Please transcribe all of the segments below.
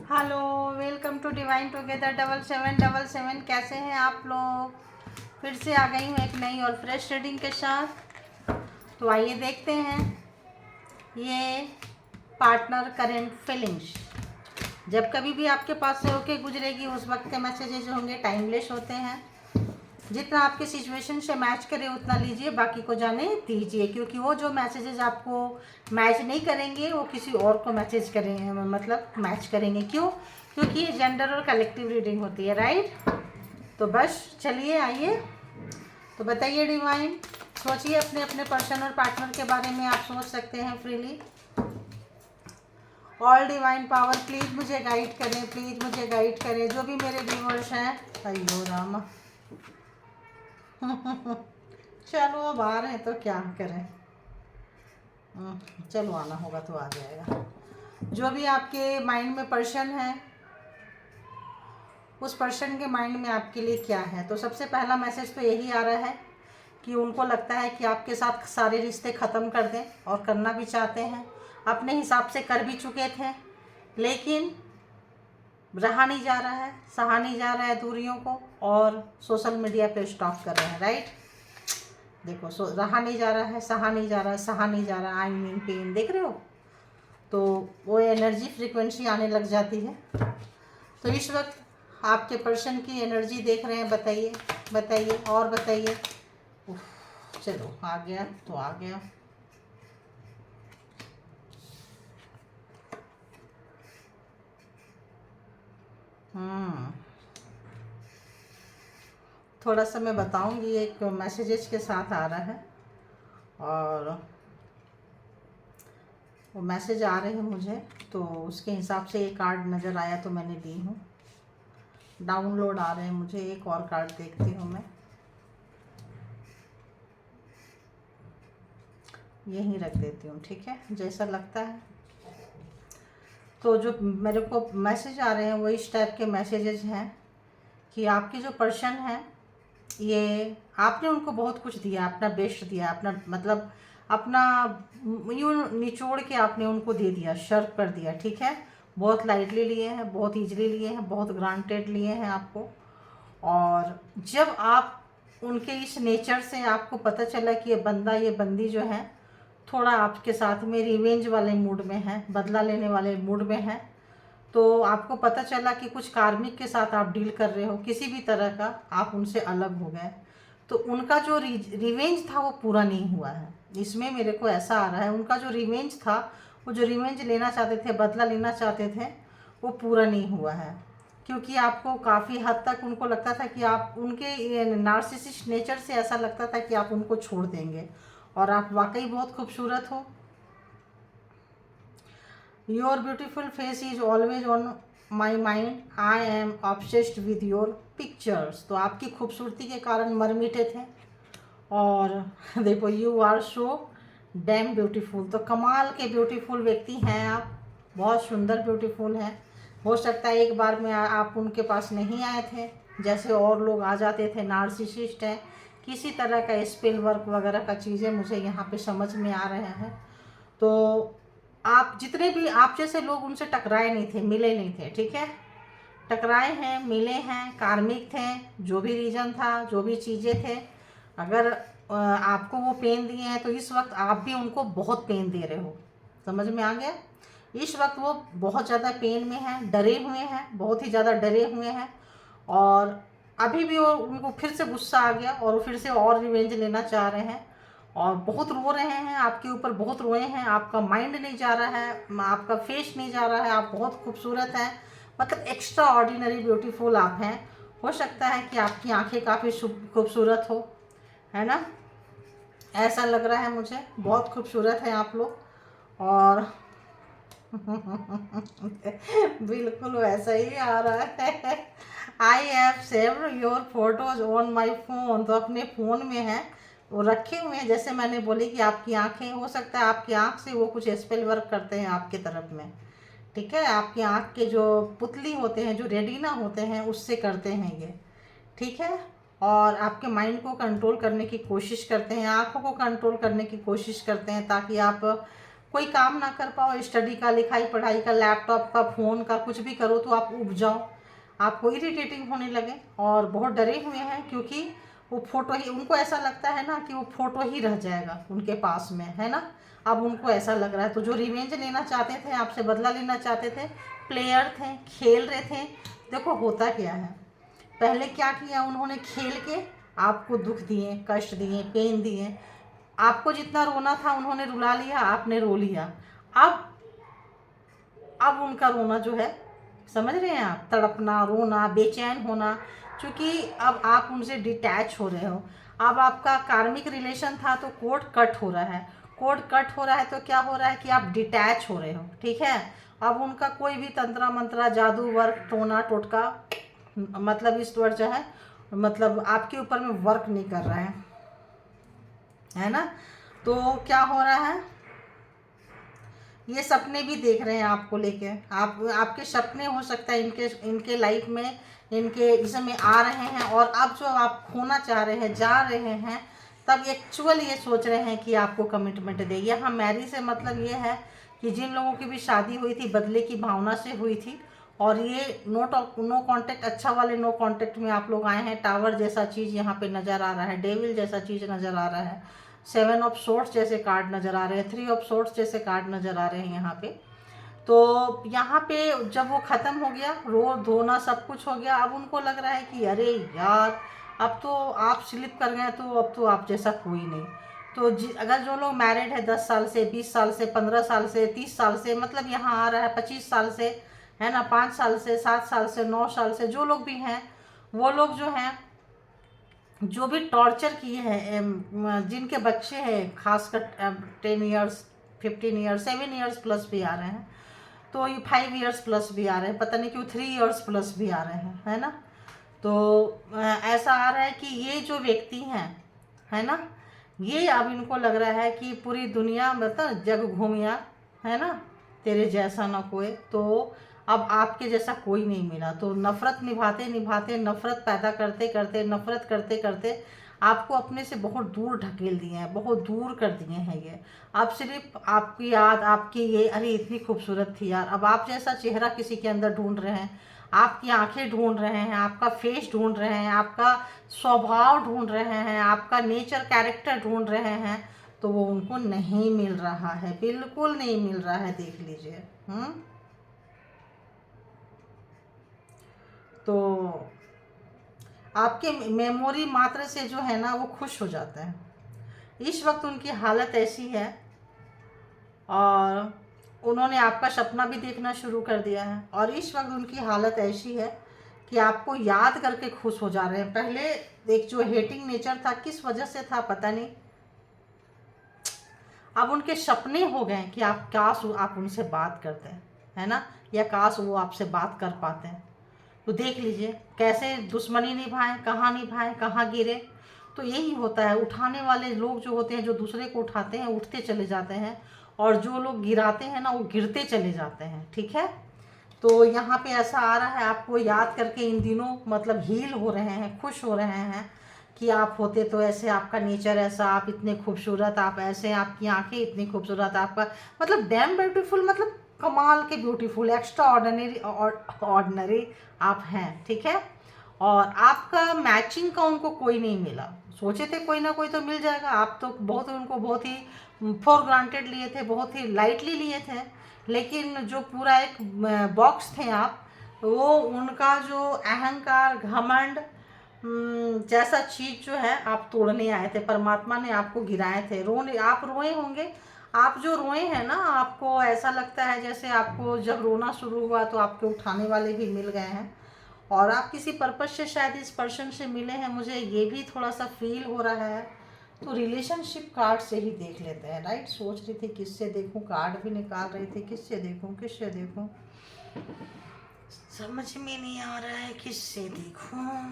Hello, welcome to divine together 7777। कैसे हैं आप लोग? फिर से आ गई हूँ एक नई और फ्रेश रीडिंग के साथ। तो आइए देखते हैं ये पार्टनर करेंट फीलिंग्स। जब कभी भी आपके पास से होके गुजरेगी उस वक्त के मैसेजेस होंगे, टाइमलेस होते हैं। जितना आपके सिचुएशन से मैच करे उतना लीजिए, बाकी को जाने दीजिए, क्योंकि वो जो मैसेजेस आपको मैच नहीं करेंगे वो किसी और को मैसेज करेंगे, मतलब मैच करेंगे। क्यों? क्योंकि ये जेंडर और कलेक्टिव रीडिंग होती है, राइट? तो बस चलिए आइए, तो बताइए डिवाइन। सोचिए अपने अपने पर्सन और पार्टनर के बारे में, आप सोच सकते हैं freely. All divine power please मुझे गाइड करें, प्लीज़ मुझे गाइड करें, जो भी मेरे व्यूअर्स हैं। अयो रामा चलो अब आ रहे हैं तो क्या करें। चलो आना होगा तो आ जाएगा। जो भी आपके माइंड में पर्सन है, उस पर्सन के माइंड में आपके लिए क्या है। तो सबसे पहला मैसेज तो यही आ रहा है कि उनको लगता है कि आपके साथ सारे रिश्ते ख़त्म कर दें, और करना भी चाहते हैं, अपने हिसाब से कर भी चुके थे, लेकिन रहा नहीं जा रहा है, सहा नहीं जा रहा है दूरियों को, और सोशल मीडिया पे स्टॉक कर रहे हैं, राइट? देखो, रहा नहीं जा रहा है, सहा नहीं जा रहा है, सहा नहीं जा रहा है, आई मीन पेन, देख रहे हो? तो वो एनर्जी फ्रीक्वेंसी आने लग जाती है। तो इस वक्त आपके पर्सन की एनर्जी देख रहे हैं, बताइए बताइए और बताइए। चलो आ गया तो आ गया। थोड़ा सा मैं बताऊंगी, एक मैसेजेस के साथ आ रहा है, और वो मैसेज आ रहे हैं मुझे, तो उसके हिसाब से एक कार्ड नज़र आया तो मैंने दी हूँ। डाउनलोड आ रहे हैं मुझे, एक और कार्ड देखती हूँ मैं, यहीं रख देती हूँ, ठीक है, जैसा लगता है। तो जो मेरे को मैसेज आ रहे हैं वो इस टाइप के मैसेजेस हैं कि आपके जो पर्सन हैं, ये आपने उनको बहुत कुछ दिया, अपना बेस्ट दिया, अपना मतलब अपना यूँ निचोड़ के आपने उनको दे दिया, सर्व कर दिया, ठीक है। बहुत लाइटली लिए हैं, बहुत ईजिली लिए हैं, बहुत ग्रांटेड लिए हैं आपको। और जब आप उनके इस नेचर से आपको पता चला कि ये बंदा, ये बंदी जो है थोड़ा आपके साथ में रिवेंज वाले मूड में है, बदला लेने वाले मूड में है, तो आपको पता चला कि कुछ कार्मिक के साथ आप डील कर रहे हो, किसी भी तरह का आप उनसे अलग हो गए, तो उनका जो रिवेंज था वो पूरा नहीं हुआ है। इसमें मेरे को ऐसा आ रहा है, उनका जो रिवेंज था, वो जो रिवेंज लेना चाहते थे, बदला लेना चाहते थे, वो पूरा नहीं हुआ है। क्योंकि आपको काफ़ी हद तक उनको लगता था कि आप उनके नार्सिसिस्ट नेचर से ऐसा लगता था कि आप उनको छोड़ देंगे, और आप वाकई बहुत खूबसूरत हो। Your beautiful face is always on my mind, I am obsessed with your pictures. तो आपकी खूबसूरती के कारण मर मिटे थे, और देखो, you are so damn beautiful. तो कमाल के ब्यूटीफुल व्यक्ति हैं आप, बहुत सुंदर ब्यूटीफुल हैं। हो सकता है एक बार में आप उनके पास नहीं आए थे, जैसे और लोग आ जाते थे, नार्सिसिस्ट हैं, किसी तरह का स्पेल वर्क वगैरह का चीज़ें मुझे यहाँ पे समझ में आ रहे हैं। तो आप जितने भी आप जैसे लोग उनसे टकराए नहीं थे, मिले नहीं थे, ठीक है। टकराए हैं, मिले हैं, कार्मिक थे, जो भी रीज़न था, जो भी चीज़ें थे, अगर आपको वो पेन दिए हैं तो इस वक्त आप भी उनको बहुत पेन दे रहे हो, समझ में आ गया? इस वक्त वो बहुत ज़्यादा पेन में हैं, डरे हुए हैं, बहुत ही ज़्यादा डरे हुए हैं, और अभी भी वो उनको फिर से गुस्सा आ गया और वो फिर से और रिवेंज लेना चाह रहे हैं, और बहुत रो रहे हैं आपके ऊपर, बहुत रोए हैं। आपका माइंड नहीं जा रहा है, आपका फेस नहीं जा रहा है, आप बहुत खूबसूरत हैं, मतलब एक्स्ट्रा ऑर्डिनरी ब्यूटीफुल आप हैं। हो सकता है कि आपकी आंखें काफ़ी खूबसूरत हो, है ना? ऐसा लग रहा है मुझे, बहुत खूबसूरत है आप लोग। और बिल्कुल वैसा ही आ रहा है। I have saved your photos on my phone. तो अपने फ़ोन में है, वो रखे हुए हैं। जैसे मैंने बोली कि आपकी आंखें, हो सकता है आपकी आंख से वो कुछ स्पेल वर्क करते हैं आपके तरफ में, ठीक है। आपकी आंख के जो पुतली होते हैं, जो रेटिना होते हैं, उससे करते हैं ये, ठीक है। और आपके माइंड को कंट्रोल करने की कोशिश करते हैं, आंखों को कंट्रोल करने की कोशिश करते हैं, ताकि आप कोई काम ना कर पाओ, स्टडी का, लिखाई पढ़ाई का, लैपटॉप का, फ़ोन का, कुछ भी करो तो आप ऊब जाओ, आपको इरिटेटिंग होने लगे और बहुत डरे हुए हैं, क्योंकि वो फ़ोटो ही, उनको ऐसा लगता है ना कि वो फ़ोटो ही रह जाएगा उनके पास में, है ना। अब उनको ऐसा लग रहा है, तो जो रिवेंज लेना चाहते थे, आपसे बदला लेना चाहते थे, प्लेयर थे, खेल रहे थे। देखो होता क्या है, पहले क्या किया उन्होंने, खेल के आपको दुख दिए, कष्ट दिए, पेन दिए, आपको जितना रोना था उन्होंने रुला लिया, आपने रो लिया। अब उनका रोना जो है, समझ रहे हैं आप, तड़पना, रोना, बेचैन होना, क्योंकि अब आप उनसे डिटैच हो रहे हो। अब आपका कार्मिक रिलेशन था तो कोड कट हो रहा है, कोड कट हो रहा है तो क्या हो रहा है कि आप डिटैच हो रहे हो, ठीक है। अब उनका कोई भी तंत्रा मंत्रा, जादू, वर्क, टोना टोटका, मतलब इस वर्ड जो है, मतलब आपके ऊपर में वर्क नहीं कर रहा है ना। तो क्या हो रहा है, ये सपने भी देख रहे हैं आपको लेके, आपके सपने हो सकता है इनके लाइफ में, इनके इसमें आ रहे हैं, और अब जो आप खोना चाह रहे हैं, जा रहे हैं, तब एक्चुअल ये सोच रहे हैं कि आपको कमिटमेंट दे। यहाँ मैरिज से मतलब ये है कि जिन लोगों की भी शादी हुई थी बदले की भावना से हुई थी, और ये नो कांटेक्ट, अच्छा वाले नो कांटेक्ट में आप लोग आए हैं। टावर जैसा चीज़ यहाँ पे नज़र आ रहा है, डेविल जैसा चीज़ नज़र आ रहा है, 7 ऑफ सोर्ट्स जैसे कार्ड नज़र आ रहे हैं, 3 ऑफ सोर्ट्स जैसे कार्ड नज़र आ रहे हैं यहाँ पे। तो यहाँ पे जब वो ख़त्म हो गया, रो धोना सब कुछ हो गया, अब उनको लग रहा है कि अरे यार, अब तो आप स्लिप कर गए, तो अब तो आप जैसा कोई नहीं। तो अगर जो लोग मैरिड है 10 साल से, 20 साल से, 15 साल से, 30 साल से, मतलब यहाँ आ रहा है 25 साल से, है ना, 5 साल से, 7 साल से, 9 साल से, जो लोग भी हैं, वो लोग जो हैं, जो भी टॉर्चर किए हैं, जिनके बच्चे हैं, खासकर 10 ईयर्स, 15 ईयर्स, 7 ईयर्स प्लस भी आ रहे हैं, तो ये 5 ईयर्स प्लस भी आ रहे हैं, पता नहीं क्यों 3 ईयर्स प्लस भी आ रहे हैं, है ना। तो ऐसा आ रहा है कि ये जो व्यक्ति हैं, है ना, ये अब इनको लग रहा है कि पूरी दुनिया, मतलब जग घूमिया, है ना, तेरे जैसा ना कोई, तो अब आपके जैसा कोई नहीं मिला। तो नफ़रत निभाते निभाते, नफ़रत पैदा करते करते, नफ़रत करते करते आपको अपने से बहुत दूर ढकेल दिए हैं, बहुत दूर कर दिए हैं ये। अब सिर्फ आपकी याद, आपकी ये, अरे इतनी खूबसूरत थी यार, अब आप जैसा चेहरा किसी के अंदर ढूंढ रहे हैं, आपकी आंखें ढूंढ रहे हैं, आपका फेस ढूंढ रहे हैं, आपका स्वभाव ढूंढ रहे हैं, आपका नेचर, कैरेक्टर ढूंढ रहे हैं, तो वो उनको नहीं मिल रहा है, बिल्कुल नहीं मिल रहा है, देख लीजिए। तो आपके मेमोरी मात्र से जो है ना वो खुश हो जाता है। इस वक्त उनकी हालत ऐसी है, और उन्होंने आपका सपना भी देखना शुरू कर दिया है, और इस वक्त उनकी हालत ऐसी है कि आपको याद करके खुश हो जा रहे हैं। पहले एक जो हेटिंग नेचर था, किस वजह से था पता नहीं, अब उनके सपने हो गए कि आप काश आप उनसे बात करते हैं, है ना, या काश वो आपसे बात कर पाते हैं। तो देख लीजिए कैसे दुश्मनी निभाएं, कहाँ गिरे। तो यही होता है, उठाने वाले लोग जो होते हैं, जो दूसरे को उठाते हैं, उठते चले जाते हैं, और जो लोग गिराते हैं ना, वो गिरते चले जाते हैं, ठीक है। तो यहाँ पे ऐसा आ रहा है, आपको याद करके इन दिनों मतलब हील हो रहे हैं, खुश हो रहे हैं कि आप होते तो ऐसे, आपका नेचर ऐसा, आप इतने खूबसूरत, आप ऐसे, आपकी आंखें इतनी खूबसूरत, आपका मतलब डैम ब्यूटीफुल, मतलब कमाल के ब्यूटीफुल, एक्स्ट्रा ऑर्डिनरी आप हैं, ठीक है। और आपका मैचिंग का उनको कोई नहीं मिला, सोचे थे कोई ना कोई तो मिल जाएगा, आप तो बहुत उनको बहुत ही फॉर ग्रांटेड लिए थे, बहुत ही लाइटली लिए थे, लेकिन जो पूरा एक बॉक्स थे आप, वो उनका जो अहंकार, घमंड जैसा चीज़ जो है आप तोड़ने आए थे, परमात्मा ने आपको गिराए थे। रोने, आप रोए होंगे, आप जो रोए हैं ना, आपको ऐसा लगता है जैसे आपको जब रोना शुरू हुआ तो आपके उठाने वाले भी मिल गए हैं, और आप किसी पर्पस से शायद इस पर्सन से मिले हैं, मुझे ये भी थोड़ा सा फील हो रहा है। तो रिलेशनशिप कार्ड से ही देख लेते हैं, राइट। सोच रही थी किससे देखूं, कार्ड भी निकाल रही थी, किससे देखूं, किससे देखूं, समझ में नहीं आ रहा है किससे देखूं।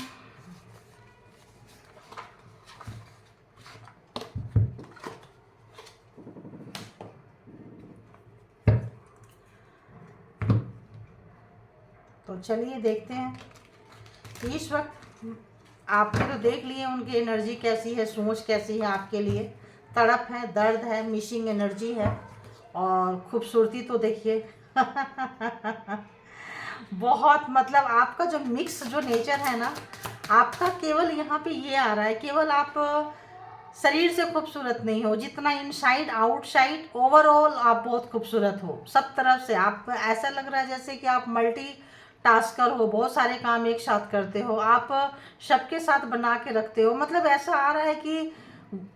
तो चलिए देखते हैं। इस वक्त आपने तो देख लिए उनकी एनर्जी कैसी है, सोच कैसी है आपके लिए, तड़प है, दर्द है, मिसिंग एनर्जी है, और खूबसूरती तो देखिए बहुत, मतलब आपका जो मिक्स जो नेचर है ना, आपका केवल यहाँ पे ये आ रहा है, केवल आप शरीर से खूबसूरत नहीं हो, जितना इनसाइड आउटसाइड ओवरऑल आप बहुत खूबसूरत हो सब तरफ से। आप ऐसा लग रहा है जैसे कि आप मल्टी टास्कर हो, बहुत सारे काम एक साथ करते हो, आप सबके साथ बना के रखते हो। मतलब ऐसा आ रहा है कि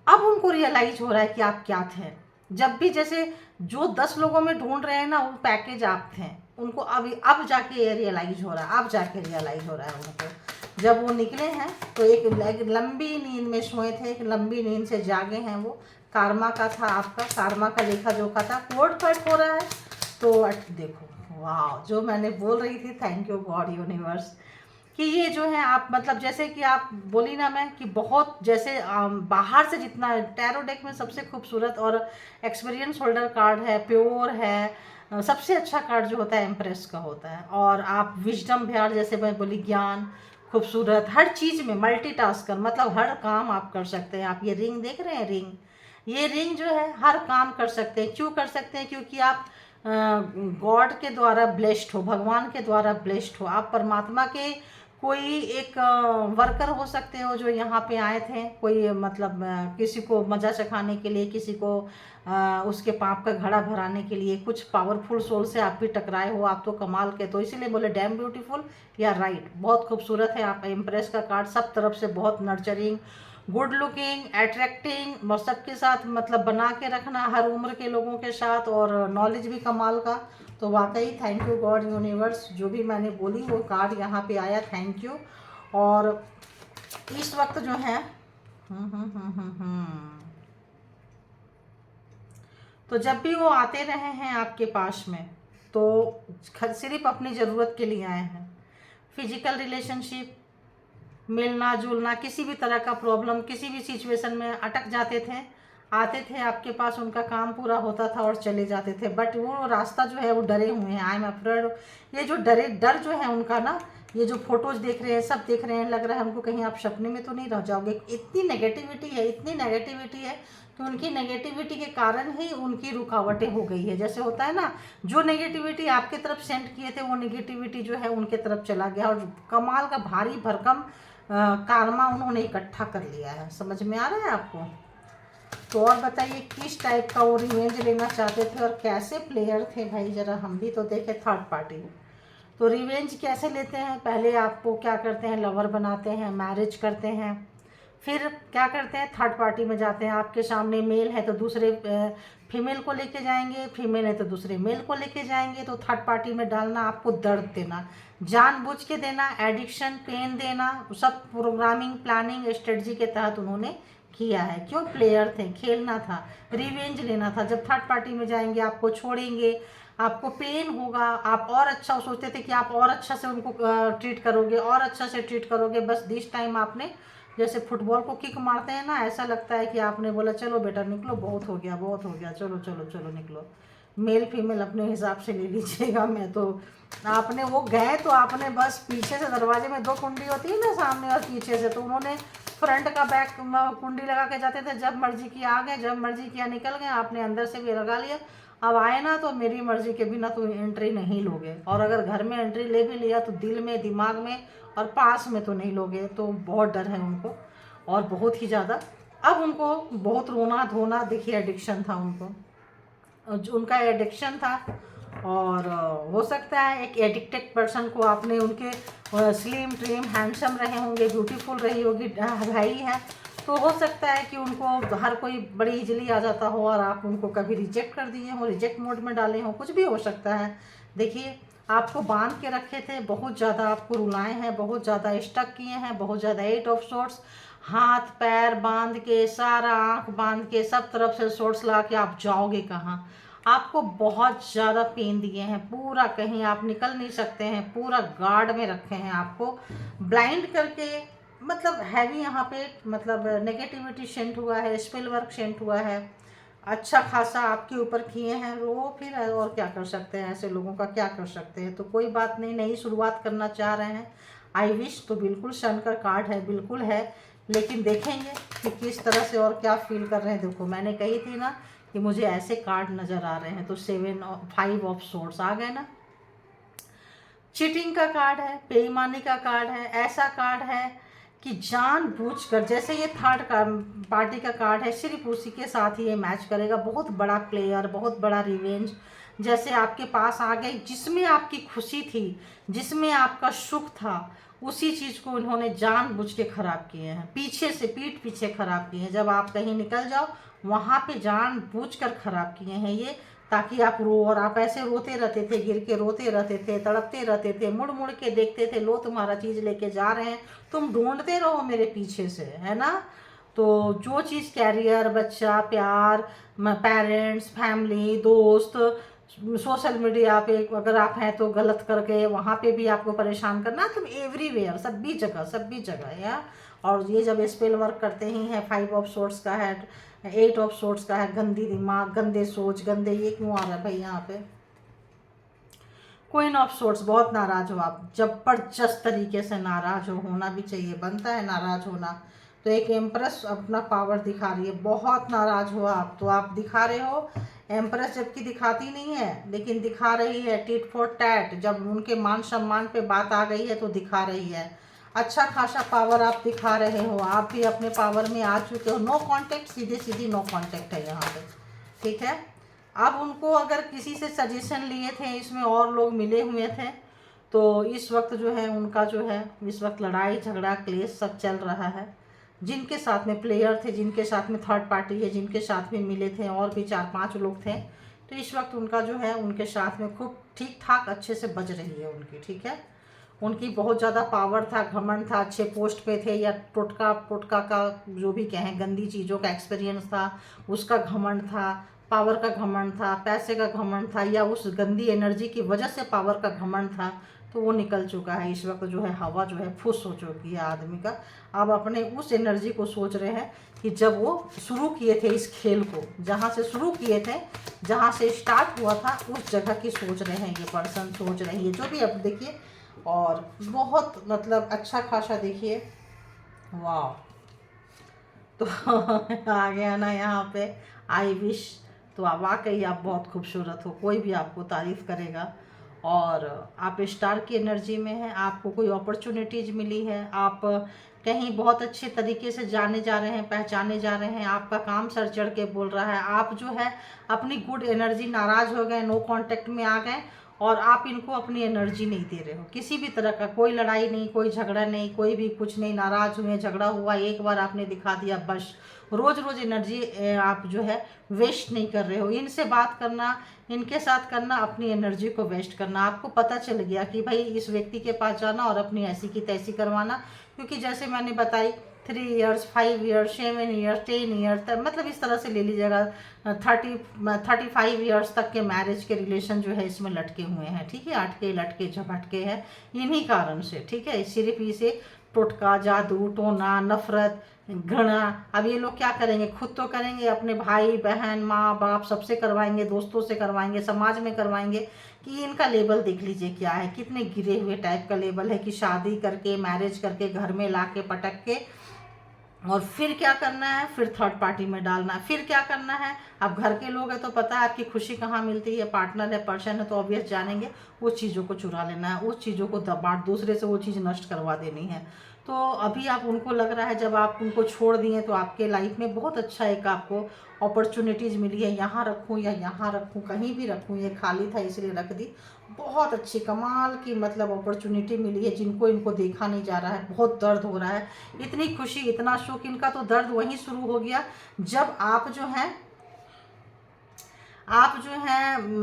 अब उनको रियलाइज हो रहा है कि आप क्या थे। जब भी जैसे जो 10 लोगों में ढूंढ रहे हैं ना वो पैकेज आप थे, उनको अब जाके रियलाइज हो रहा है, अब जाके रियलाइज हो रहा है उनको। जब वो निकले हैं तो एक लंबी नींद में सोए थे, एक लंबी नींद से जागे हैं वो। कार्मा का था आपका, कार्मा का लेखा जोखा था, कोड कट हो रहा है। तो देखो वाह, जो मैंने बोल रही थी, थैंक यू गॉड यूनिवर्स, कि ये जो है आप, मतलब जैसे कि आप बोली ना मैं कि बहुत जैसे बाहर से जितना टैरो डेक में सबसे खूबसूरत और एक्सपीरियंस होल्डर कार्ड है, प्योर है, सबसे अच्छा कार्ड जो होता है एम्प्रेस का होता है। और आप विजडम भ्यार, जैसे मैं बोली, ज्ञान, खूबसूरत, हर चीज़ में मल्टीटास्कर, मतलब हर काम आप कर सकते हैं। आप ये रिंग देख रहे हैं, रिंग, ये रिंग जो है हर काम कर सकते हैं। क्यों कर सकते हैं? क्योंकि आप गॉड के द्वारा ब्लेस्ड हो, भगवान के द्वारा ब्लेस्ड हो, आप परमात्मा के कोई एक वर्कर हो सकते हो जो यहाँ पे आए थे। कोई मतलब किसी को मज़ा चखाने के लिए, किसी को उसके पाप का घड़ा भराने के लिए, कुछ पावरफुल सोल से आप भी टकराए हो, आप तो कमाल के। तो इसीलिए बोले डैम ब्यूटीफुल या राइट, बहुत खूबसूरत है आप। इम्प्रेस का कार्ड सब तरफ से बहुत नर्चरिंग, गुड लुकिंग, अट्रैक्टिंग, और सबके साथ मतलब बना के रखना, हर उम्र के लोगों के साथ, और नॉलेज भी कमाल का। तो वाकई थैंक यू गॉड यूनिवर्स, जो भी मैंने बोली वो कार्ड यहाँ पे आया, थैंक यू। और इस वक्त जो है तो जब भी वो आते रहे हैं आपके पास में, तो सिर्फ अपनी ज़रूरत के लिए आए हैं। फिजिकल रिलेशनशिप, मिलना जुलना, किसी भी तरह का प्रॉब्लम, किसी भी सिचुएशन में अटक जाते थे, आते थे आपके पास, उनका काम पूरा होता था और चले जाते थे। बट वो रास्ता जो है वो डरे हुए हैं, आई एम अफ्रेड। ये जो डर जो है उनका ना, ये जो फोटोज देख रहे हैं, सब देख रहे हैं, लग रहा है हमको कहीं आप सपने में तो नहीं रह जाओगे। इतनी नेगेटिविटी है, इतनी नेगेटिविटी है कि उनकी नेगेटिविटी के कारण ही उनकी रुकावटें हो गई है। जैसे होता है ना, जो नेगेटिविटी आपके तरफ सेंड किए थे वो नेगेटिविटी जो है उनके तरफ चला गया, और कमाल का भारी भरकम कार्मा उन्होंने इकट्ठा कर लिया है। समझ में आ रहा है आपको? तो और बताइए किस टाइप का वो रिवेंज लेना चाहते थे और कैसे प्लेयर थे भाई, जरा हम भी तो देखे। थर्ड पार्टी तो रिवेंज कैसे लेते हैं? पहले आपको क्या करते हैं, लवर बनाते हैं, मैरिज करते हैं, फिर क्या करते हैं, थर्ड पार्टी में जाते हैं। आपके सामने मेल है तो दूसरे फीमेल को लेके जाएंगे, फीमेल है तो दूसरे मेल को लेके जाएंगे। तो थर्ड पार्टी में डालना, आपको दर्द देना, जानबूझ के देना, एडिक्शन, पेन देना, सब प्रोग्रामिंग, प्लानिंग, स्ट्रेटजी के तहत उन्होंने किया है। क्यों? प्लेयर थे, खेलना था, रिवेंज लेना था। जब थर्ड पार्टी में जाएंगे आपको छोड़ेंगे, आपको पेन होगा, आप और अच्छा सोचते थे कि आप और अच्छा से उनको ट्रीट करोगे, और अच्छा से ट्रीट करोगे। बस दिस टाइम आपने, जैसे फुटबॉल को किक मारते हैं ना, ऐसा लगता है कि आपने बोला चलो बेटा निकलो, बहुत हो गया, बहुत हो गया, चलो चलो चलो निकलो। मेल फीमेल अपने हिसाब से ले लीजिएगा। मैं तो, आपने वो गए तो आपने बस पीछे से, दरवाजे में 2 कुंडी होती है ना, सामने और पीछे से, तो उन्होंने फ्रंट का बैक कुंडी लगा के जाते थे। जब मर्जी किया आ गए, जब मर्जी किया निकल गए। आपने अंदर से भी लगा लिया, अब आए ना तो मेरी मर्जी के बिना तो एंट्री नहीं लोगे, और अगर घर में एंट्री ले भी लिया तो दिल में, दिमाग में और पास में तो नहीं लोगे। तो बहुत डर है उनको, और बहुत ही ज़्यादा। अब उनको बहुत रोना धोना, देखिए एडिक्शन था उनको, जो उनका एडिक्शन था। और हो सकता है एक एडिक्टेड पर्सन को आपने, उनके स्लिम ट्रिम हैंडसम रहे होंगे, ब्यूटीफुल रही होगी, भाई है, तो हो सकता है कि उनको हर कोई बड़ी इजीली आ जाता हो, और आप उनको कभी रिजेक्ट कर दिए हो, रिजेक्ट मोड में डाले हो, कुछ भी हो सकता है। देखिए आपको बांध के रखे थे, बहुत ज़्यादा आपको रुलाए हैं, बहुत ज़्यादा स्टक किए हैं, बहुत ज़्यादा 8 ऑफ सोर्ट्स, हाथ पैर बांध के, सारा आँख बांध के, सब तरफ से सोर्ट्स लगा के आप जाओगे कहाँ। आपको बहुत ज़्यादा पेन दिए हैं, पूरा कहीं आप निकल नहीं सकते हैं, पूरा गार्ड में रखे हैं आपको, ब्लाइंड करके। मतलब हैवी यहाँ पे, मतलब नेगेटिविटी सेंट हुआ है, स्पेल वर्क सेंट हुआ है, अच्छा खासा आपके ऊपर किए हैं वो। फिर और क्या कर सकते हैं, ऐसे लोगों का क्या कर सकते हैं। तो कोई बात नहीं, नई शुरुआत करना चाह रहे हैं, आई विश तो बिल्कुल सन का कार्ड है, बिल्कुल है। लेकिन देखेंगे कि किस तरह से और क्या फील कर रहे हैं। देखो मैंने कही थी ना कि मुझे ऐसे कार्ड नज़र आ रहे हैं। तो 5 ऑफ सोर्ड्स आ गए ना। चीटिंग का कार्ड है, बेईमानी का कार्ड है, ऐसा कार्ड है कि जानबूझकर, जैसे ये थर्ड पार्टी का कार्ड है, सिर्फ उसी के साथ ही ये मैच करेगा। बहुत बड़ा प्लेयर, बहुत बड़ा रिवेंज जैसे आपके पास आ गए, जिसमें आपकी खुशी थी, जिसमें आपका सुख था, उसी चीज़ को उन्होंने जानबूझ के खराब किए हैं, पीछे से, पीठ पीछे खराब किए हैं। जब आप कहीं निकल जाओ वहाँ पे जानबूझकर खराब किए हैं ये, ताकि आप रो, और आप ऐसे रोते रहते थे, गिर के रोते रहते थे, तड़पते रहते थे, मुड़ मुड़ के देखते थे, लो तुम्हारा चीज़ लेके जा रहे हैं, तुम ढूंढते रहो मेरे पीछे से, है ना। तो जो चीज़ कैरियर, बच्चा, प्यार, पेरेंट्स, फैमिली, दोस्त, सोशल मीडिया पे अगर आप हैं तो गलत करके वहाँ पे भी आपको परेशान करना, तुम एवरीवेयर, सभी जगह या। और ये जब स्पेल वर्क करते ही हैं, 5 ऑफ सोर्ड्स का है, 8 ऑफ सोर्ड्स का है, गंदी दिमाग, गंदे सोच, गंदे, ये क्यों आ रहा है भाई यहाँ पे। क्वीन ऑफ सोर्ड्स, बहुत नाराज हो आप, जबरदस्त तरीके से नाराज हो, होना भी चाहिए, बनता है नाराज होना। तो एक एम्प्रेस अपना पावर दिखा रही है, बहुत नाराज हो आप, तो आप दिखा रहे हो एम्प्रेस, जबकि दिखाती नहीं है लेकिन दिखा रही है टिट फॉर टैट। जब उनके मान सम्मान पे बात आ गई है तो दिखा रही है, अच्छा खासा पावर आप दिखा रहे हो। आप भी अपने पावर में आ चुके हो। नो कांटेक्ट, सीधे सीधी नो कांटेक्ट है यहाँ पे, ठीक है। अब उनको अगर किसी से सजेशन लिए थे, इसमें और लोग मिले हुए थे, तो इस वक्त जो है उनका जो है, इस वक्त लड़ाई झगड़ा क्लेश सब चल रहा है। जिनके साथ में प्लेयर थे, जिनके साथ में थर्ड पार्टी है, जिनके साथ में मिले थे, और भी 4-5 लोग थे, तो इस वक्त उनका जो है उनके साथ में खूब ठीक ठाक अच्छे से बज रही है उनकी, ठीक है। उनकी बहुत ज़्यादा पावर था, घमंड था, अच्छे पोस्ट पे थे, या टोटका का जो भी कहें, गंदी चीज़ों का एक्सपीरियंस था, उसका घमंड था, पावर का घमंड था, पैसे का घमंड था, या उस गंदी एनर्जी की वजह से पावर का घमंड था, तो वो निकल चुका है। इस वक्त जो है हवा जो है फुस हो चुकी है आदमी का। अब अपने उस एनर्जी को सोच रहे हैं कि जब वो शुरू किए थे इस खेल को, जहाँ से शुरू किए थे, जहाँ से स्टार्ट हुआ था, उस जगह की सोच रहे हैं ये पर्सन, सोच रही है जो भी। अब देखिए, और बहुत मतलब अच्छा खासा देखिए, वाह। तो आ गया ना यहाँ पे आई विश। तो आप वाकई आप बहुत खूबसूरत हो, कोई भी आपको तारीफ़ करेगा, और आप स्टार की एनर्जी में हैं, आपको कोई अपॉर्चुनिटीज़ मिली है, आप कहीं बहुत अच्छे तरीके से जाने जा रहे हैं, पहचाने जा रहे हैं, आपका काम सर चढ़ के बोल रहा है। आप जो है अपनी गुड एनर्जी, नाराज़ हो गए, नो कांटेक्ट में आ गए, और आप इनको अपनी एनर्जी नहीं दे रहे हो, किसी भी तरह का कोई लड़ाई नहीं, कोई झगड़ा नहीं, कोई भी कुछ नहीं, नाराज़ हुए, झगड़ा हुआ, एक बार आपने दिखा दिया, बस रोज़ रोज़ एनर्जी आप जो है वेस्ट नहीं कर रहे हो। इनसे बात करना, इनके साथ करना, अपनी एनर्जी को वेस्ट करना। आपको पता चल गया कि भाई इस व्यक्ति के पास जाना और अपनी ऐसी की तैसी करवाना, क्योंकि जैसे मैंने बताई 3 इयर्स, 5 इयर्स, 7 इयर्स, 10 इयर्स तक, मतलब इस तरह से ले लीजिएगा, 35 इयर्स तक के मैरिज के रिलेशन जो है इसमें लटके हुए हैं, ठीक है। अटके लटके झपटके हैं इन्हीं कारण से, ठीक है। सिर्फ इसे टोटका, जादू टोना, नफरत, घृणा, अब ये लोग क्या करेंगे, खुद तो करेंगे, अपने भाई बहन, माँ बाप सबसे करवाएंगे, दोस्तों से करवाएंगे, समाज में करवाएंगे, कि इनका लेवल देख लीजिए क्या है, कितने गिरे हुए टाइप का लेवल है, कि शादी करके, मैरिज करके, घर में ला के पटक के, और फिर क्या करना है, फिर थर्ड पार्टी में डालना है, फिर क्या करना है। अब घर के लोग हैं तो पता है आपकी खुशी कहाँ मिलती है, पार्टनर है, पर्सन है, तो ऑब्वियस जानेंगे उस चीज़ों को चुरा लेना है, उस चीज़ों को दबा, दूसरे से वो चीज़ नष्ट करवा देनी है। तो अभी आप उनको लग रहा है जब आप उनको छोड़ दिए तो आपके लाइफ में बहुत अच्छा एक आपको अपॉर्चुनिटीज़ मिली है, यहाँ रखूँ या यहाँ रखूँ, कहीं भी रखूँ, ये खाली था इसलिए रख दी। बहुत अच्छी कमाल की मतलब अपॉर्चुनिटी मिली है, जिनको इनको देखा नहीं जा रहा है, बहुत दर्द हो रहा है, इतनी खुशी, इतना सुख, इनका तो दर्द वहीं शुरू हो गया जब आप जो हैं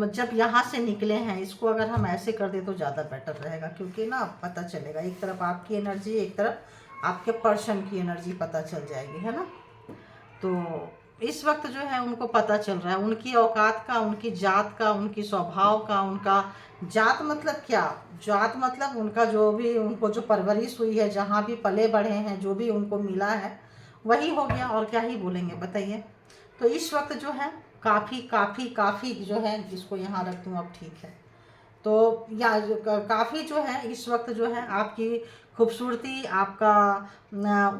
जब यहाँ से निकले हैं। इसको अगर हम ऐसे कर दे तो ज़्यादा बेटर रहेगा, क्योंकि ना पता चलेगा, एक तरफ आपकी एनर्जी, एक तरफ आपके पर्सन की एनर्जी पता चल जाएगी, है ना। तो इस वक्त जो है उनको पता चल रहा है उनकी औकात का, उनकी जात का, उनकी स्वभाव का। उनका जात मतलब क्या, जात मतलब उनका जो भी, उनको जो परवरिश हुई है, जहाँ भी पले बढ़े हैं, जो भी उनको मिला है वही हो गया, और क्या ही बोलेंगे बताइए। तो इस वक्त जो है काफ़ी काफ़ी काफ़ी जो है, जिसको यहाँ रख दूँ अब, ठीक है। तो या काफ़ी जो है इस वक्त जो है आपकी खूबसूरती, आपका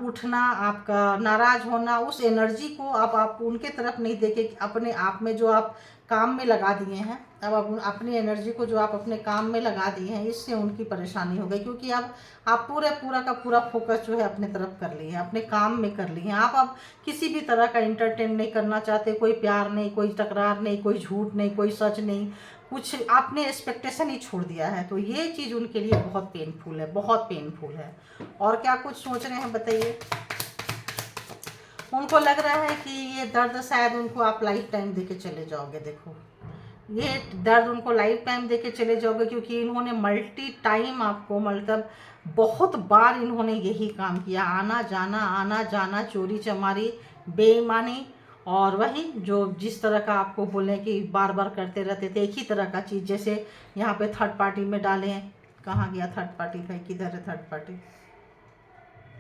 उठना, आपका नाराज होना, उस एनर्जी को अब आप उनके तरफ नहीं देके अपने आप में जो आप काम में लगा दिए हैं, अब आप अपनी एनर्जी को जो आप अपने काम में लगा दिए हैं, इससे उनकी परेशानी हो गई। क्योंकि अब आप पूरा का पूरा फोकस जो है अपने तरफ कर लिए हैं, अपने काम में कर लिए हैं। आप अब किसी भी तरह का इंटरटेन नहीं करना चाहते, कोई प्यार नहीं, कोई तकरार नहीं, कोई झूठ नहीं, कोई सच नहीं, कुछ आपने एक्सपेक्टेशन ही छोड़ दिया है। तो ये चीज़ उनके लिए बहुत पेनफुल है, बहुत पेनफुल है। और क्या कुछ सोच रहे हैं बताइए। उनको लग रहा है कि ये दर्द शायद उनको आप लाइफ टाइम देके चले जाओगे। देखो, ये दर्द उनको लाइफ टाइम देके चले जाओगे, क्योंकि इन्होंने मल्टी टाइम आपको, मतलब बहुत बार इन्होंने यही काम किया, आना जाना, चोरी चमारी, बेईमानी, और वही जो जिस तरह का आपको बोले कि बार बार करते रहते थे एक ही तरह का चीज़। जैसे यहाँ पे थर्ड पार्टी में डाले हैं, कहाँ गया थर्ड पार्टी भाई, किधर है थर्ड पार्टी,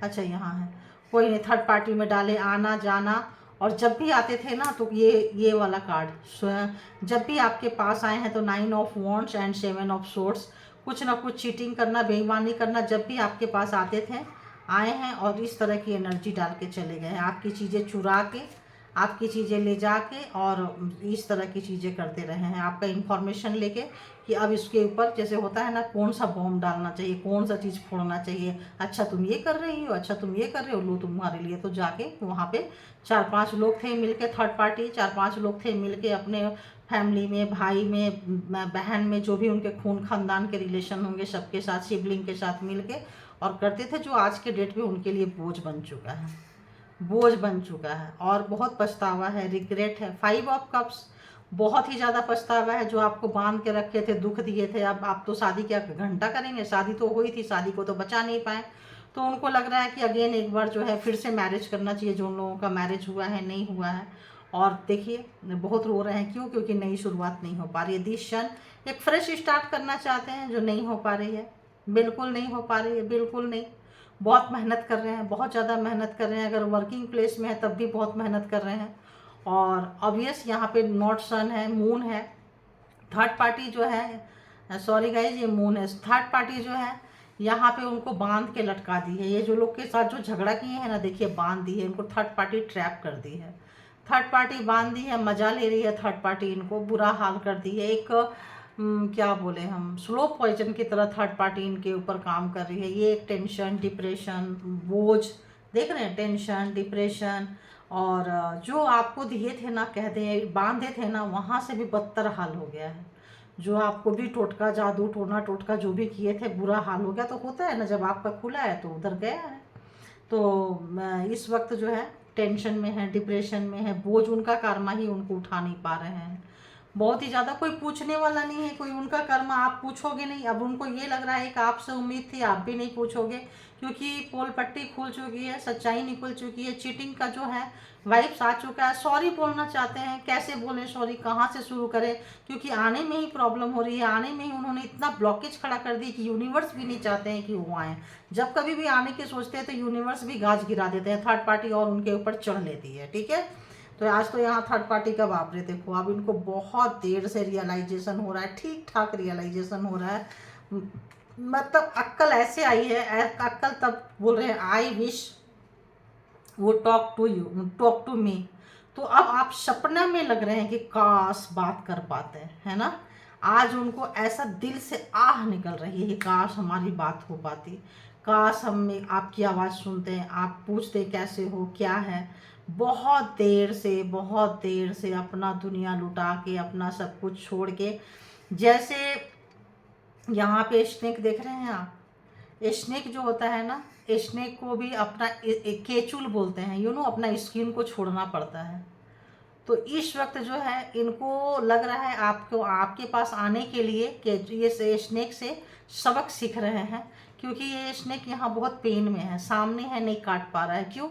अच्छा यहाँ है, कोई नहीं, थर्ड पार्टी में डाले, आना जाना। और जब भी आते थे ना तो ये वाला कार्ड, जब भी आपके पास आए हैं तो 9 of wands and 7 of swords, कुछ ना कुछ चीटिंग करना, बेईमानी करना, जब भी आपके पास आते थे, आए हैं और इस तरह की एनर्जी डाल के चले गए हैं। आपकी चीज़ें चुरा के, आपकी चीज़ें ले जाके और इस तरह की चीज़ें करते रहे हैं, आपका इंफॉर्मेशन लेके कि अब इसके ऊपर जैसे होता है ना, कौन सा बॉम्ब डालना चाहिए, कौन सा चीज़ फोड़ना चाहिए। अच्छा तुम ये कर रही हो, अच्छा तुम ये कर रहे हो, लो तुम्हारे लिए। तो जाके वहाँ पे 4-5 लोग थे मिलके, थर्ड पार्टी 4-5 लोग थे मिलके, अपने फैमिली में, भाई में, बहन में, जो भी उनके खून खानदान के रिलेशन होंगे सबके साथ, सिबलिंग के साथ मिलके और करते थे, जो आज के डेट में उनके लिए बोझ बन चुका है, बोझ बन चुका है। और बहुत पछतावा है, रिग्रेट है। 5 ऑफ कप्स, बहुत ही ज़्यादा पछतावा है। जो आपको बांध के रखे थे, दुख दिए थे, अब आप तो शादी क्या घंटा करेंगे, शादी तो हुई थी, शादी को तो बचा नहीं पाए। तो उनको लग रहा है कि अगेन एक बार जो है फिर से मैरिज करना चाहिए, जो उन लोगों का मैरिज हुआ है, नहीं हुआ है। और देखिए बहुत रो रहे हैं, क्यों? क्योंकि नई शुरुआत नहीं हो पा रही है। डिसीजन एक फ्रेश स्टार्ट करना चाहते हैं, जो नहीं हो पा रही है, बिल्कुल नहीं हो पा रही है, बिल्कुल नहीं। बहुत मेहनत कर रहे हैं, बहुत ज़्यादा मेहनत कर रहे हैं, अगर वर्किंग प्लेस में है तब भी बहुत मेहनत कर रहे हैं। और ऑब्वियस यहाँ पे नॉट सन है, मून है। थर्ड पार्टी जो है, सॉरी गाइज, ये मून है। थर्ड पार्टी जो है यहाँ पे उनको बांध के लटका दी है। ये जो लोग के साथ जो झगड़ा किए हैं ना, देखिए बांध दी है इनको, थर्ड पार्टी ट्रैप कर दी है। थर्ड पार्टी बांध दी है, मजा ले रही है थर्ड पार्टी, इनको बुरा हाल कर दी है। एक क्या बोले हम, स्लो पॉइजन की तरह थर्ड पार्टी इनके ऊपर काम कर रही है। ये एक टेंशन, डिप्रेशन, बोझ देख रहे हैं, टेंशन, डिप्रेशन। और जो आपको दिए थे ना, कहते हैं बांधे थे ना, वहाँ से भी बदतर हाल हो गया है। जो आपको भी टोटका जादू, टोना टोटका जो भी किए थे, बुरा हाल हो गया। तो होता है ना, जब आपका खुला है तो उधर गया है। तो इस वक्त जो है टेंशन में है, डिप्रेशन में है, बोझ उनका कर्मा ही उनको उठा नहीं पा रहे हैं। बहुत ही ज़्यादा, कोई पूछने वाला नहीं है, कोई उनका कर्म, आप पूछोगे नहीं। अब उनको ये लग रहा है कि आपसे उम्मीद थी, आप भी नहीं पूछोगे, क्योंकि पोल पट्टी खुल चुकी है, सच्चाई निकल चुकी है, चीटिंग का जो है वाइब्स आ चुका है। सॉरी बोलना चाहते हैं, कैसे बोलें सॉरी, कहाँ से शुरू करें, क्योंकि आने में ही प्रॉब्लम हो रही है। आने में ही उन्होंने इतना ब्लॉकेज खड़ा कर दी कि यूनिवर्स भी नहीं चाहते हैं कि वो आएँ। जब कभी भी आने के सोचते हैं तो यूनिवर्स भी गाज गिरा देते हैं, थर्ड पार्टी और उनके ऊपर चढ़ लेती है। ठीक है, तो आज तो यहाँ थर्ड पार्टी का बाप रे, देखो अब इनको बहुत देर से रियलाइजेशन हो रहा है, ठीक ठाक रियलाइजेशन हो रहा है। मतलब अक्ल ऐसे आई है, अक्ल तब बोल रहे हैं आई विश वो talk to you, talk to me. तो अब आप सपना में लग रहे हैं कि काश बात कर पाते हैं, है ना। आज उनको ऐसा दिल से आह निकल रही है कि काश हमारी बात हो पाती, काश हम आपकी आवाज़ सुनते हैं, आप पूछते कैसे हो, क्या है। बहुत देर से अपना दुनिया लुटा के, अपना सब कुछ छोड़ के, जैसे यहाँ पे स्नेक देख रहे हैं आप, स्नेक जो होता है ना, स्नेक को भी अपना केचुल बोलते हैं, अपना स्किन को छोड़ना पड़ता है। तो इस वक्त जो है इनको लग रहा है आपको, आपके पास आने के लिए कि ये स्नेक से सबक सीख रहे हैं, क्योंकि ये स्नेक यहाँ बहुत पेन में है, सामने है, नहीं काट पा रहा है। क्यों?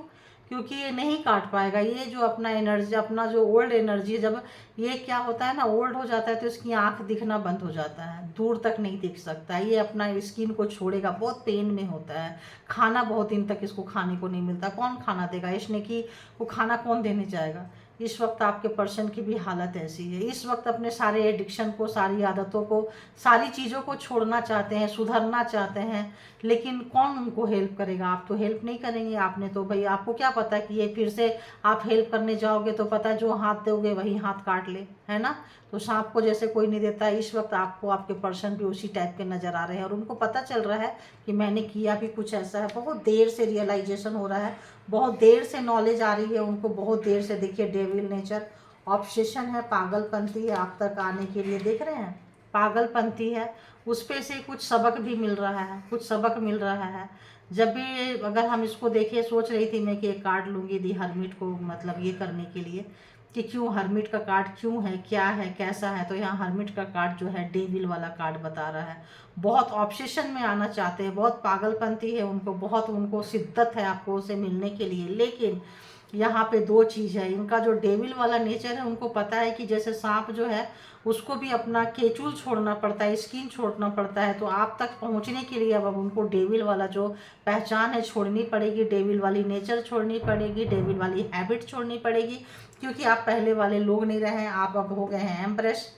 क्योंकि ये नहीं काट पाएगा। ये जो अपना एनर्जी, अपना जो ओल्ड एनर्जी, जब ये क्या होता है ना, ओल्ड हो जाता है तो इसकी आंख दिखना बंद हो जाता है, दूर तक नहीं दिख सकता। ये अपना स्किन को छोड़ेगा, बहुत पेन में होता है। खाना बहुत दिन तक इसको खाने को नहीं मिलता, कौन खाना देगा? स्नेकी को खाना कौन देने जाएगा? इस वक्त आपके पर्सन की भी हालत ऐसी है। इस वक्त अपने सारे एडिक्शन को, सारी आदतों को, सारी चीज़ों को छोड़ना चाहते हैं, सुधरना चाहते हैं, लेकिन कौन उनको हेल्प करेगा? आप तो हेल्प नहीं करेंगे। आपने तो भाई, आपको क्या पता कि ये फिर से आप हेल्प करने जाओगे तो पता है जो हाथ दोगे वही हाथ काट ले, है ना? तो सांप को जैसे कोई नहीं देता, इस वक्त आपको आपके पर्सन भी उसी टाइप के नज़र आ रहे हैं और उनको पता चल रहा है कि मैंने किया भी कुछ ऐसा है। बहुत देर से रियलाइजेशन हो रहा है, बहुत देर से नॉलेज आ रही है उनको, बहुत देर से। देखिए डेविल नेचर, ऑब्सेशन है, पागलपंती है आप तक आने के लिए, देख रहे हैं, पागलपंती है। उस पे से कुछ सबक भी मिल रहा है, कुछ सबक मिल रहा है। जब भी अगर हम इसको देखें, सोच रही थी मैं कि एक कार्ड लूँगी दी हर्मिट को, मतलब ये करने के लिए कि क्यों हर्मिट का कार्ड क्यों है, क्या है, कैसा है। तो यहाँ हर्मिट का कार्ड जो है डेविल वाला कार्ड बता रहा है। बहुत ऑब्सेशन में आना चाहते हैं, बहुत पागलपंती है उनको, बहुत उनको शिद्दत है आपको उसे मिलने के लिए। लेकिन यहाँ पे दो चीज़ है, इनका जो डेविल वाला नेचर है, उनको पता है कि जैसे सांप जो है उसको भी अपना केचुल छोड़ना पड़ता है, स्किन छोड़ना पड़ता है। तो आप तक पहुँचने के लिए अब उनको डेविल वाला जो पहचान है छोड़नी पड़ेगी, डेविल वाली नेचर छोड़नी पड़ेगी, डेविल वाली हैबिट छोड़नी पड़ेगी, क्योंकि आप पहले वाले लोग नहीं रहे हैं। आप अब हो गए हैं एम्प्रेस,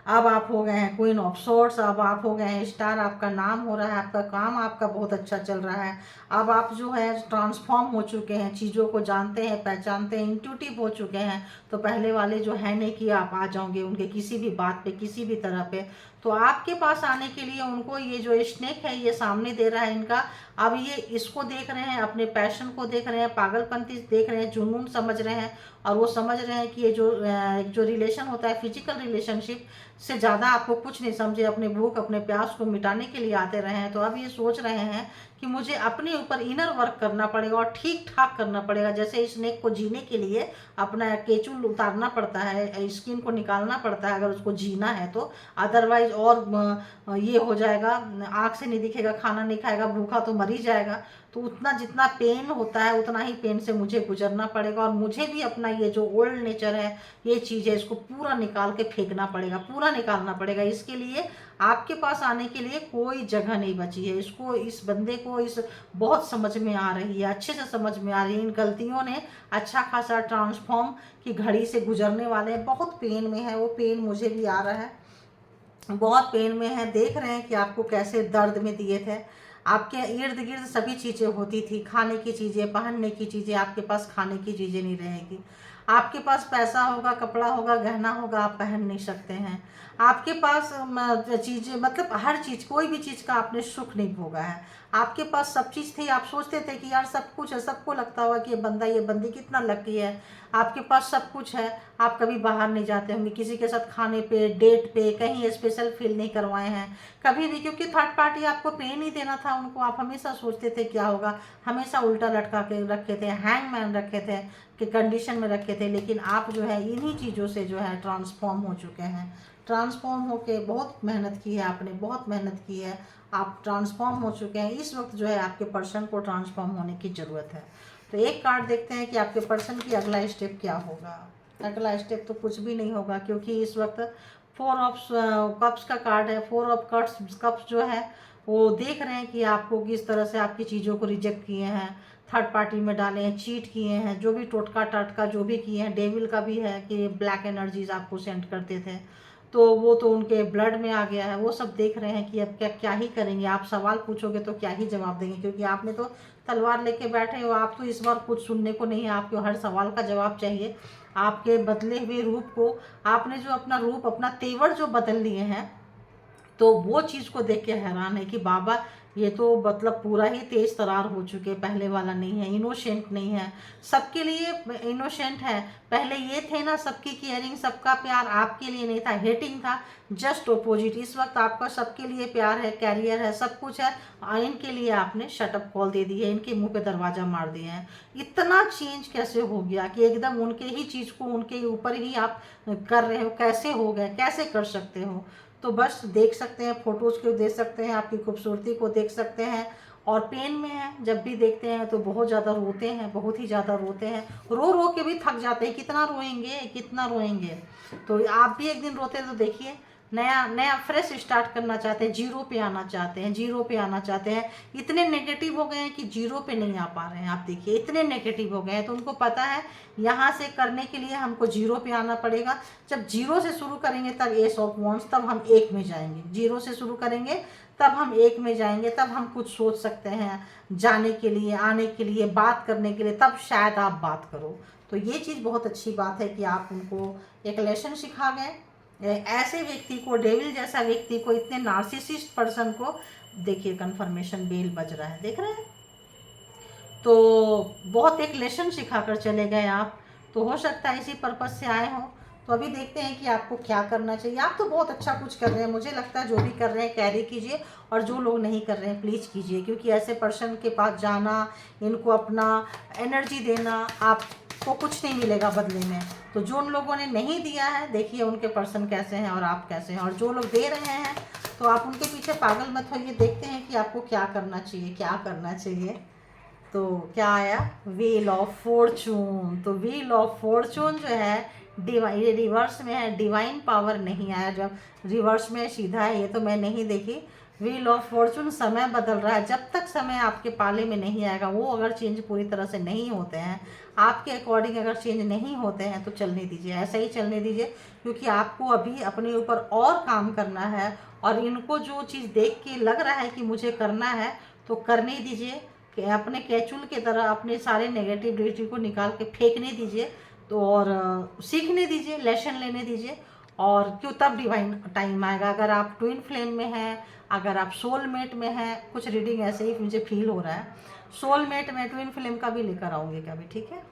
अब आप हो गए हैं क्वीन ऑफ सोर्ड्स, अब आप हो गए हैं स्टार, आपका नाम हो रहा है, आपका काम आपका बहुत अच्छा चल रहा है। अब आप जो है ट्रांसफॉर्म हो चुके हैं, चीज़ों को जानते हैं, पहचानते हैं, इंट्यूटिव हो चुके हैं। तो पहले वाले जो है नहीं कि आप आ जाओगे उनके किसी भी बात पे, किसी भी तरह पे। तो आपके पास आने के लिए उनको ये जो स्नेक है ये सामने दे रहा है इनका। अब ये इसको देख रहे हैं, अपने पैशन को देख रहे हैं, पागलपंती देख रहे हैं, जुनून समझ रहे हैं। और वो समझ रहे हैं कि ये जो रिलेशन होता है, फिजिकल रिलेशनशिप से ज़्यादा आपको कुछ नहीं समझे। अपने भूख, अपने प्यास को मिटाने के लिए आते रहे हैं। तो अब ये सोच रहे हैं कि मुझे अपने ऊपर इनर वर्क करना पड़ेगा और ठीक ठाक करना पड़ेगा। जैसे स्नेक को जीने के लिए अपना केचुल उतारना पड़ता है, स्किन को निकालना पड़ता है अगर उसको जीना है तो, अदरवाइज और ये हो जाएगा, आँख से नहीं दिखेगा, खाना नहीं खाएगा, भूखा तो मर ही जाएगा। तो उतना जितना पेन होता है उतना ही पेन से मुझे गुजरना पड़ेगा और मुझे भी अपना ये जो ओल्ड नेचर है, ये चीज़ है, इसको पूरा निकाल के फेंकना पड़ेगा, पूरा निकालना पड़ेगा। इसके लिए आपके पास आने के लिए कोई जगह नहीं बची है। इसको, इस बंदे को, इस बहुत समझ में आ रही है, अच्छे से समझ में आ रही है। इन गलतियों ने अच्छा खासा ट्रांसफॉर्म की घड़ी से गुजरने वाले हैं। बहुत पेन में है वो, पेन मुझे भी आ रहा है, बहुत पेन में है। देख रहे हैं कि आपको कैसे दर्द में दिए थे। आपके इर्द गिर्द सभी चीज़ें होती थी, खाने की चीज़ें, पहनने की चीज़ें, आपके पास खाने की चीज़ें नहीं रहेगी। आपके पास पैसा होगा, कपड़ा होगा, गहना होगा, आप पहन नहीं सकते हैं। आपके पास चीज़ें, मतलब हर चीज़, कोई भी चीज़ का आपने सुख नहीं भोगा है। आपके पास सब चीज़ थी, आप सोचते थे कि यार सब कुछ है, सबको लगता होगा कि ये बंदा, ये बंदी कितना लकी है, आपके पास सब कुछ है। आप कभी बाहर नहीं जाते होंगे किसी के साथ खाने पे, डेट पे, कहीं स्पेशल फील नहीं करवाए हैं कभी भी, क्योंकि थर्ड पार्टी आपको पे नहीं देना था उनको। आप हमेशा सोचते थे क्या होगा, हमेशा उल्टा लटका के रखे थे, हैंगमैन रखे थे, कि कंडीशन में रखे थे। लेकिन आप जो है इन्हीं चीज़ों से जो है ट्रांसफॉर्म हो चुके हैं। ट्रांसफॉर्म होके बहुत मेहनत की है आपने, बहुत मेहनत की है, आप ट्रांसफॉर्म हो चुके हैं। इस वक्त जो है आपके पर्सन को ट्रांसफॉर्म होने की ज़रूरत है। तो एक कार्ड देखते हैं कि आपके पर्सन की अगला स्टेप क्या होगा। अगला स्टेप तो कुछ भी नहीं होगा, क्योंकि इस वक्त 4 ऑफ कप्स का कार्ड है। 4 ऑफ कप्स जो है वो देख रहे हैं कि आपको किस तरह से आपकी चीज़ों को रिजेक्ट किए हैं, थर्ड पार्टी में डाले हैं, चीट किए हैं, जो भी टोटका टाटका जो भी किए हैं। डेविल का भी है कि ब्लैक एनर्जीज आपको सेंड करते थे, तो वो तो उनके ब्लड में आ गया है। वो सब देख रहे हैं कि अब क्या क्या ही करेंगे। आप सवाल पूछोगे तो क्या ही जवाब देंगे, क्योंकि आपने तो तलवार लेके बैठे हो। आप तो इस बार कुछ सुनने को नहीं है, आपको हर सवाल का जवाब चाहिए। आपके बदले हुए रूप को, आपने जो अपना रूप, अपना तेवर जो बदल लिए हैं, तो वो चीज़ को देख के हैरान है कि बाबा ये तो मतलब पूरा ही तेज तरार हो चुके, पहले वाला नहीं है, इनोसेंट नहीं है, सबके लिए इनोसेंट है। पहले ये थे ना, सबकी केयरिंग, सबका प्यार, आपके लिए नहीं था, हेटिंग था, जस्ट ओपोजिट। इस वक्त आपका सबके लिए प्यार है, कैरियर है, सब कुछ है, और इनके लिए आपने शटअप कॉल दे दी है, इनके मुंह पे दरवाज़ा मार दिए हैं। इतना चेंज कैसे हो गया कि एकदम उनके ही चीज़ को उनके ऊपर ही आप कर रहे हो? कैसे हो गए, कैसे कर सकते हो? तो बस देख सकते हैं, फोटोज़ को देख सकते हैं, आपकी खूबसूरती को देख सकते हैं। और पेन में है, जब भी देखते हैं तो बहुत ज़्यादा रोते हैं, बहुत ही ज़्यादा रोते हैं, रो रो के भी थक जाते हैं। कितना रोएंगे, कितना रोएंगे। तो आप भी एक दिन रोते तो देखिए, नया नया फ्रेश स्टार्ट करना चाहते हैं, जीरो पे आना चाहते हैं, जीरो पे आना चाहते हैं। इतने नेगेटिव हो गए हैं कि जीरो पे नहीं आ पा रहे हैं। आप देखिए इतने नेगेटिव हो गए हैं, तो उनको पता है यहाँ से करने के लिए हमको जीरो पे आना पड़ेगा। जब जीरो से शुरू करेंगे तब एस ऑफ वॉन्ड्स, तब हम एक में जाएंगे। जीरो से शुरू करेंगे तब हम एक में जाएंगे, तब हम कुछ सोच सकते हैं जाने के लिए, आने के लिए, बात करने के लिए, तब शायद आप बात करो। तो ये चीज़ बहुत अच्छी बात है कि आप उनको एक लेसन सिखा गए। ऐसे व्यक्ति को, डेविल जैसा व्यक्ति को, इतने नार्सिसिस्ट पर्सन को, देखिए कन्फर्मेशन बेल बज रहा है, देख रहे हैं। तो बहुत एक लेसन सिखा कर चले गए आप। तो हो सकता है इसी पर्पज से आए हो। तो अभी देखते हैं कि आपको क्या करना चाहिए। आप तो बहुत अच्छा कुछ कर रहे हैं, मुझे लगता है जो भी कर रहे हैं कैरी कीजिए, और जो लोग नहीं कर रहे हैं प्लीज़ कीजिए, क्योंकि ऐसे पर्सन के पास जाना, इनको अपना एनर्जी देना, आपको कुछ नहीं मिलेगा बदले में। तो जो उन लोगों ने नहीं दिया है, देखिए उनके पर्सन कैसे हैं और आप कैसे हैं, और जो लोग दे रहे हैं तो आप उनके पीछे पागल मत होइए। देखते हैं कि आपको क्या करना चाहिए, क्या करना चाहिए। तो क्या आया, व्हील ऑफ फॉर्चून। तो व्हील ऑफ फॉर्चून जो है ये रिवर्स में है, डिवाइन पावर नहीं आया। जब रिवर्स में सीधा है, ये तो मैं नहीं देखी। व्हील ऑफ फॉर्चून, समय बदल रहा है। जब तक समय आपके पाले में नहीं आएगा, वो अगर चेंज पूरी तरह से नहीं होते हैं, आपके अकॉर्डिंग अगर चेंज नहीं होते हैं, तो चलने दीजिए, ऐसा ही चलने दीजिए। क्योंकि आपको अभी अपने ऊपर और काम करना है, और इनको जो चीज़ देख के लग रहा है कि मुझे करना है, तो करने दीजिए। कि अपने कैचुल की तरह अपने सारे नेगेटिविटी को निकाल के फेंकने दीजिए। तो और सीखने दीजिए, लेसन लेने दीजिए, और क्यों तब डिवाइन टाइम आएगा। अगर आप ट्विन फ्लेम में हैं, अगर आप सोलमेट में हैं, कुछ रीडिंग ऐसे ही मुझे फील हो रहा है। सोलमेट में ट्विन फ्लेम का भी लेकर आऊँगी कभी, ठीक है।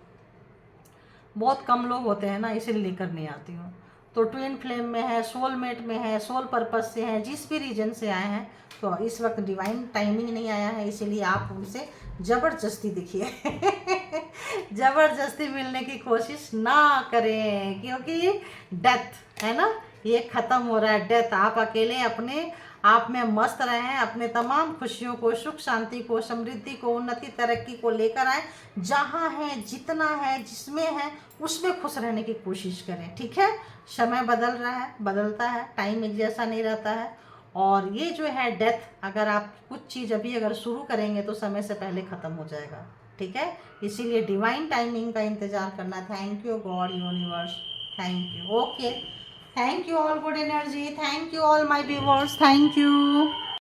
बहुत कम लोग होते हैं ना, इसीलिए लेकर नहीं आती हूँ। तो ट्विन फ्लेम में है, सोलमेट में है, सोल पर्पस से हैं, जिस भी रीजन से आए हैं, तो इस वक्त डिवाइन टाइमिंग नहीं आया है, इसीलिए आप उनसे ज़बरदस्ती दिखिए ज़बरदस्ती मिलने की कोशिश ना करें, क्योंकि डेथ है ना, ये ख़त्म हो रहा है। डेथ, आप अकेले अपने आप में मस्त रहें, अपने तमाम खुशियों को, सुख शांति को, समृद्धि को, उन्नति तरक्की को लेकर आए। जहाँ है, जितना है, जिसमें है, उसमें खुश रहने की कोशिश करें, ठीक है। समय बदल रहा है, बदलता है, टाइम एक जैसा नहीं रहता है। और ये जो है डेथ, अगर आप कुछ चीज़ अभी अगर शुरू करेंगे तो समय से पहले ख़त्म हो जाएगा, ठीक है। इसीलिए डिवाइन टाइमिंग का इंतज़ार करना। Thank you God universe, thank you. Okay, thank you all good energy, thank you all my viewers, thank you.